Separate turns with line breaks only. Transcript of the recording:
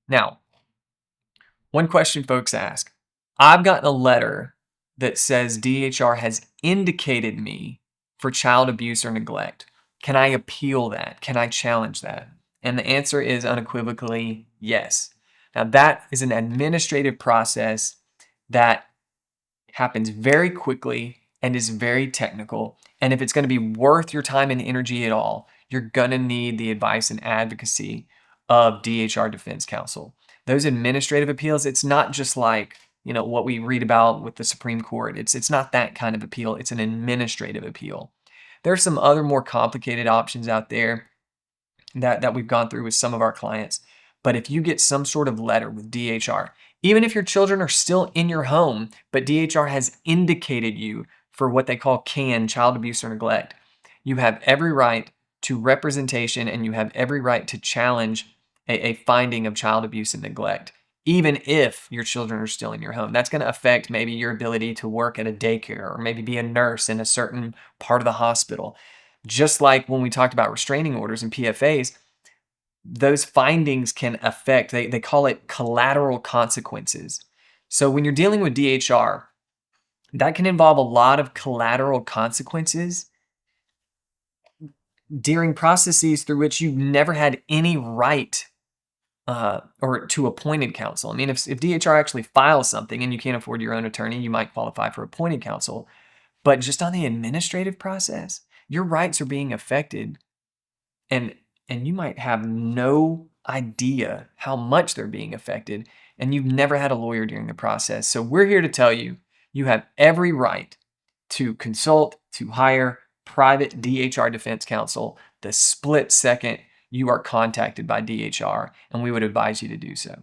Now, one question folks ask, I've gotten a letter that says DHR has indicated me for child abuse or neglect. Can I appeal that? Can I challenge that? And the answer is unequivocally yes. Now, that is an administrative process that happens very quickly and is very technical. And if it's going to be worth your time and energy at all, you're going to need the advice and advocacy of DHR Defense Counsel. Those administrative appeals, it's not just like, what we read about with the Supreme Court. It's not that kind of appeal. It's an administrative appeal. There are some other more complicated options out there that we've gone through with some of our clients. But if you get some sort of letter with DHR, even if your children are still in your home, but DHR has indicated you for what they call CAN, child abuse or neglect, you have every right to representation and you have every right to challenge a finding of child abuse and neglect, even if your children are still in your home. That's going to affect maybe your ability to work at a daycare or maybe be a nurse in a certain part of the hospital. Just like when we talked about restraining orders and PFAs, those findings can affect, they call it collateral consequences. So when you're dealing with DHR, that can involve a lot of collateral consequences during processes through which you've never had any right or to appointed counsel. I mean, if DHR actually files something and you can't afford your own attorney, you might qualify for appointed counsel. But just on the administrative process, your rights are being affected, and you might have no idea how much they're being affected, and you've never had a lawyer during the process. So we're here to tell you, you have every right to consult, to hire private DHR defense counsel the split second you are contacted by DHR, and we would advise you to do so.